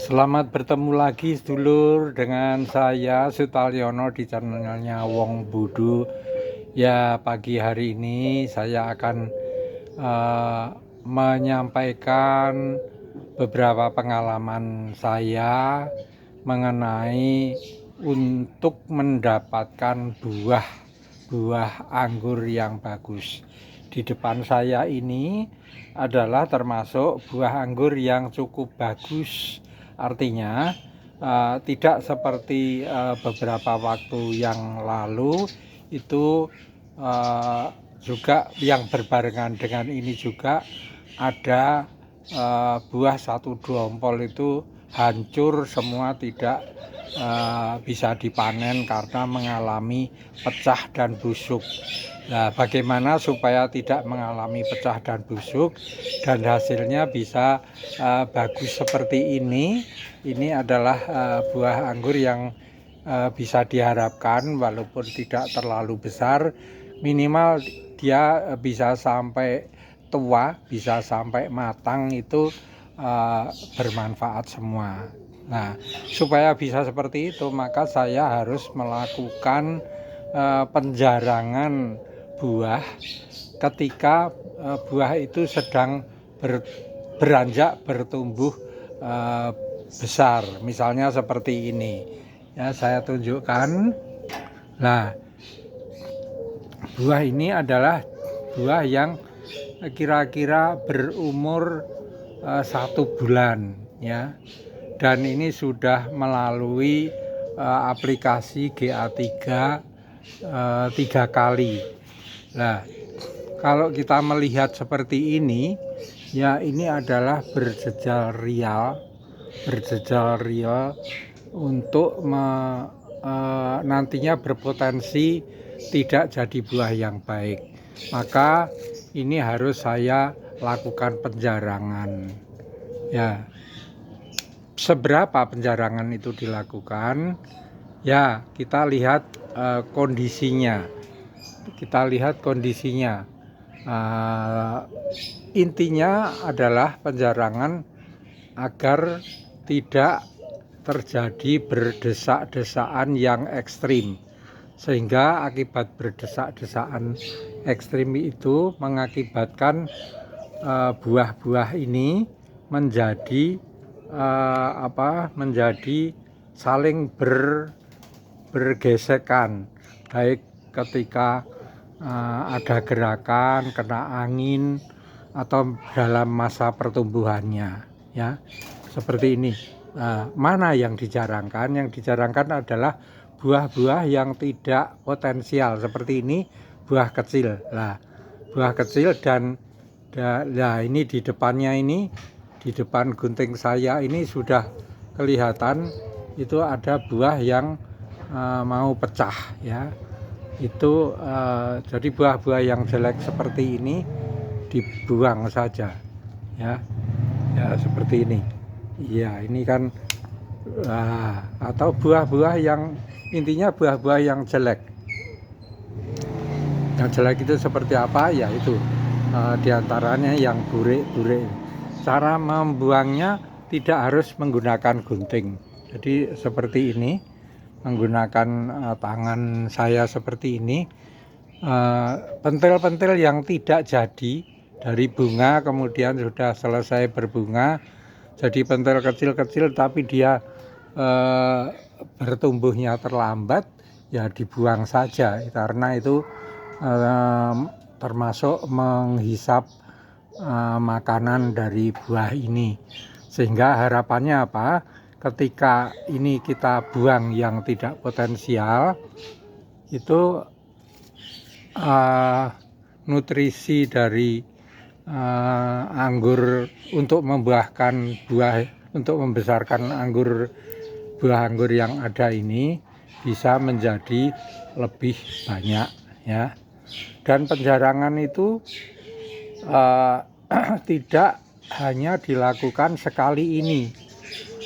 Selamat bertemu lagi sedulur dengan saya Sutalyono di channelnya Wong Budu. Ya, pagi hari ini saya akan menyampaikan beberapa pengalaman saya mengenai untuk mendapatkan buah anggur yang bagus. Di depan saya ini adalah termasuk buah anggur yang cukup bagus. Artinya tidak seperti beberapa waktu yang lalu itu juga yang berbarengan dengan ini juga ada buah satu dompol itu hancur semua, tidak bisa dipanen karena mengalami pecah dan busuk. Nah, bagaimana supaya tidak mengalami pecah dan busuk dan hasilnya bisa bagus seperti ini? Ini adalah buah anggur yang bisa diharapkan walaupun tidak terlalu besar, minimal dia bisa sampai tua, bisa sampai matang, itu bermanfaat semua. Nah, supaya bisa seperti itu maka saya harus melakukan penjarangan buah ketika buah itu sedang beranjak bertumbuh besar, misalnya seperti ini ya, saya tunjukkan. Nah, buah ini adalah buah yang kira-kira berumur 1 bulan ya, dan ini sudah melalui aplikasi GA3 3 kali. Nah, kalau kita melihat seperti ini ya, ini adalah berjejal real untuk nantinya berpotensi tidak jadi buah yang baik. Maka ini harus saya lakukan penjarangan ya. Seberapa penjarangan itu dilakukan ya, kita lihat kondisinya. Intinya adalah penjarangan agar tidak terjadi berdesak-desaan yang ekstrim, sehingga akibat berdesak-desaan ekstrim itu mengakibatkan buah-buah ini menjadi saling bergesekan, baik ketika ada gerakan, kena angin, atau dalam masa pertumbuhannya ya, seperti ini. Mana yang dijarangkan? Yang dijarangkan adalah buah-buah yang tidak potensial seperti ini, buah kecil. Nah, buah kecil dan ini di depannya ini, di depan gunting saya ini sudah kelihatan itu ada buah yang mau pecah ya. Itu jadi buah-buah yang jelek seperti ini dibuang saja ya, seperti ini ya. Ini kan atau buah-buah yang intinya buah-buah yang jelek. Yang jelek itu seperti apa ya, itu diantaranya yang burik-burik. Cara membuangnya tidak harus menggunakan gunting, jadi seperti ini, menggunakan tangan saya seperti ini. Pentil-pentil yang tidak jadi dari bunga kemudian sudah selesai berbunga, jadi pentil kecil-kecil tapi dia bertumbuhnya terlambat, ya dibuang saja, karena itu termasuk menghisap makanan dari buah ini. Sehingga harapannya apa? Ketika ini kita buang yang tidak potensial, itu nutrisi dari anggur untuk membuahkan buah, untuk membesarkan buah anggur yang ada ini bisa menjadi lebih banyak ya. Dan penjarangan itu tidak hanya dilakukan sekali ini.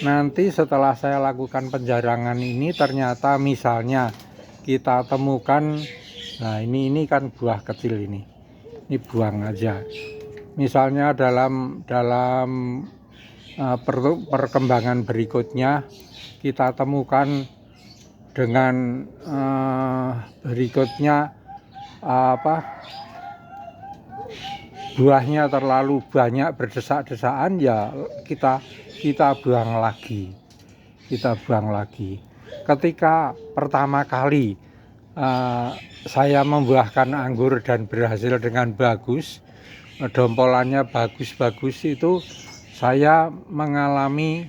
Nanti setelah saya lakukan penjarangan ini, ternyata misalnya kita temukan, nah ini kan buah kecil ini buang aja. Misalnya dalam perkembangan berikutnya kita temukan dengan berikutnya buahnya terlalu banyak berdesak-desaan, ya kita buang lagi. Ketika pertama kali saya membuahkan anggur dan berhasil dengan bagus, dompolannya bagus-bagus, itu saya mengalami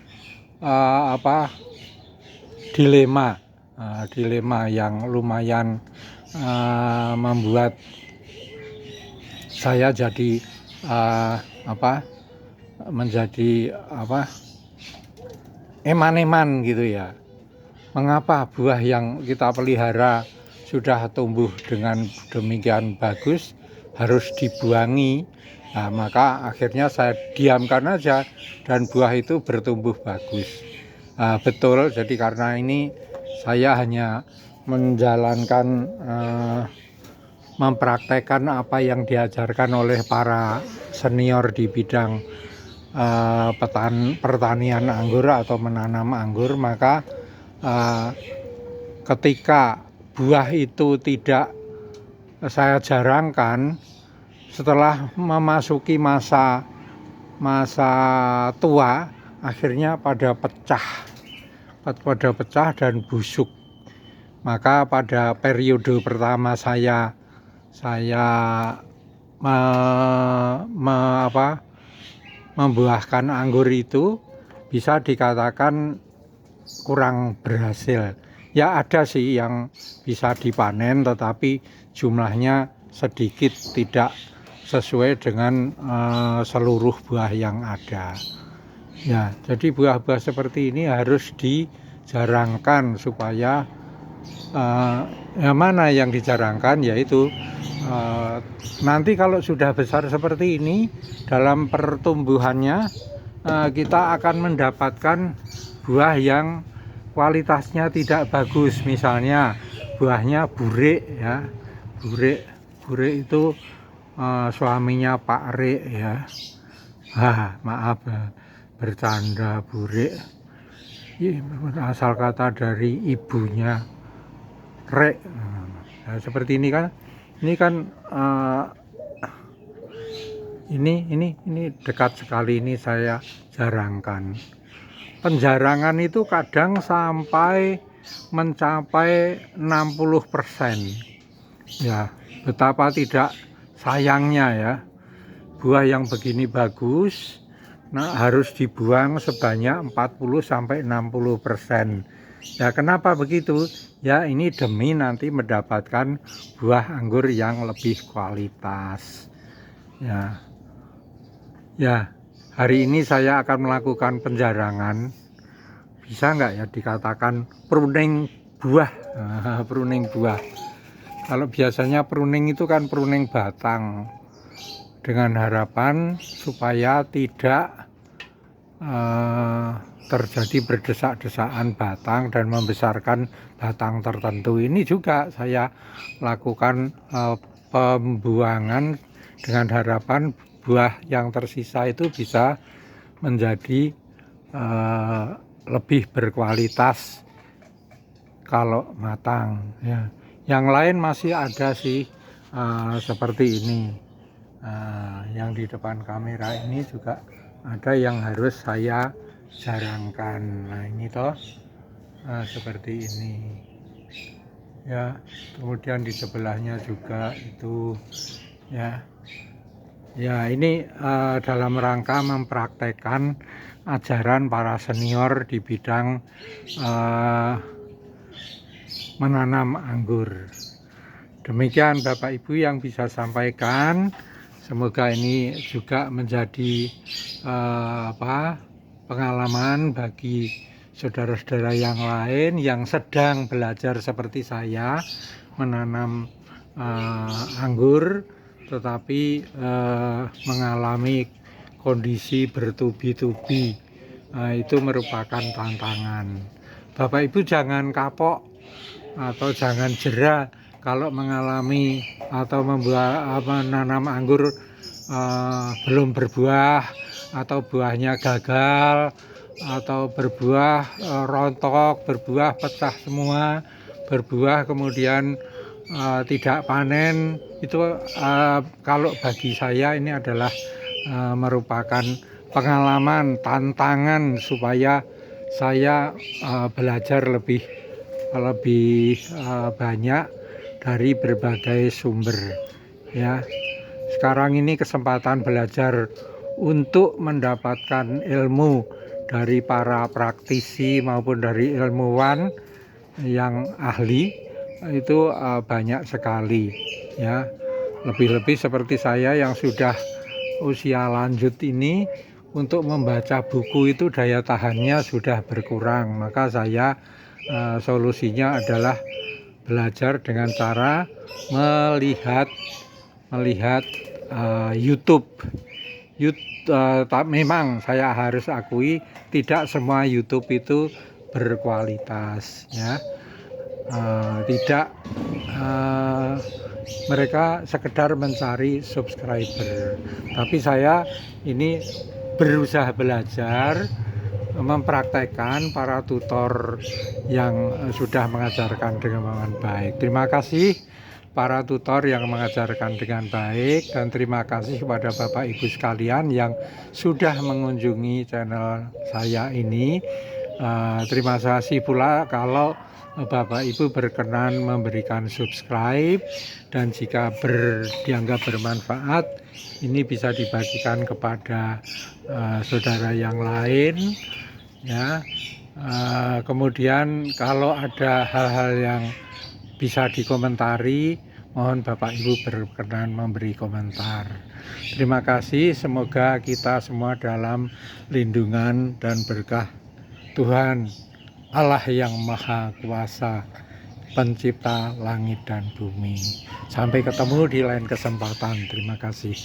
dilema yang lumayan membuat saya jadi menjadi eman-eman gitu ya. Mengapa buah yang kita pelihara sudah tumbuh dengan demikian bagus harus dibuangi? Nah, maka akhirnya saya diamkan aja dan buah itu bertumbuh bagus. Betul, jadi karena ini saya hanya menjalankan mempraktekkan apa yang diajarkan oleh para senior di bidang pertanian anggur atau menanam anggur. Maka ketika buah itu tidak saya jarangkan, setelah memasuki masa tua, akhirnya pada pecah dan busuk. Maka pada periode pertama saya membuahkan anggur itu bisa dikatakan kurang berhasil. Ya, ada sih yang bisa dipanen, tetapi jumlahnya sedikit, tidak sesuai dengan seluruh buah yang ada. Ya, jadi buah-buah seperti ini harus dijarangkan supaya yang mana yang dijarangkan, yaitu nanti kalau sudah besar seperti ini, dalam pertumbuhannya kita akan mendapatkan buah yang kualitasnya tidak bagus. Misalnya buahnya burik ya, burik itu suaminya Pak Rek ya. Maaf bercanda, burik asal kata dari ibunya Rek. Nah, seperti ini kan, ini dekat sekali, ini saya jarangkan. Penjarangan itu kadang sampai mencapai 60%. Ya, betapa tidak sayangnya ya, buah yang begini bagus, harus dibuang sebanyak 40-60%. Ya, kenapa begitu? Ya, ini demi nanti mendapatkan buah anggur yang lebih kualitas. Ya, hari ini saya akan melakukan penjarangan. Bisa nggak ya dikatakan pruning buah? Pruning buah. Kalau biasanya pruning itu kan pruning batang, dengan harapan supaya tidak terjadi berdesak-desaan batang dan membesarkan batang tertentu. Ini juga saya lakukan pembuangan dengan harapan buah yang tersisa itu bisa menjadi lebih berkualitas kalau matang ya. Yang lain masih ada sih seperti ini. Yang di depan kamera ini juga ada yang harus saya jarangkan. Nah, ini toh seperti ini ya. Kemudian di sebelahnya juga itu ya. Ya, ini dalam rangka mempraktekkan ajaran para senior di bidang menanam anggur. Demikian Bapak Ibu yang bisa sampaikan. Semoga ini juga menjadi pengalaman bagi saudara-saudara yang lain yang sedang belajar seperti saya menanam anggur, tetapi mengalami kondisi bertubi-tubi. Itu merupakan tantangan. Bapak Ibu jangan kapok atau jangan jera kalau mengalami atau menanam anggur belum berbuah atau buahnya gagal, atau berbuah rontok, berbuah pecah semua, berbuah kemudian tidak panen, itu kalau bagi saya ini adalah merupakan pengalaman, tantangan supaya saya belajar lebih banyak dari berbagai sumber, ya. Sekarang ini kesempatan belajar untuk mendapatkan ilmu dari para praktisi maupun dari ilmuwan yang ahli itu banyak sekali, ya. Lebih-lebih seperti saya yang sudah usia lanjut ini, untuk membaca buku itu daya tahannya sudah berkurang. Maka saya solusinya adalah belajar dengan cara melihat YouTube. Memang saya harus akui tidak semua YouTube itu berkualitas, ya. Tidak mereka sekedar mencari subscriber, tapi saya ini berusaha belajar, mempraktekkan para tutor yang sudah mengajarkan dengan baik. Terima kasih para tutor yang mengajarkan dengan baik, dan terima kasih kepada Bapak Ibu sekalian yang sudah mengunjungi channel saya ini. Terima kasih pula kalau Bapak Ibu berkenan memberikan subscribe, dan jika dianggap bermanfaat, ini bisa dibagikan kepada saudara yang lain, ya. Kemudian kalau ada hal-hal yang bisa dikomentari, mohon Bapak Ibu berkenan memberi komentar. Terima kasih, semoga kita semua dalam lindungan dan berkah Tuhan Allah yang Maha Kuasa, pencipta langit dan bumi. Sampai ketemu di lain kesempatan. Terima kasih.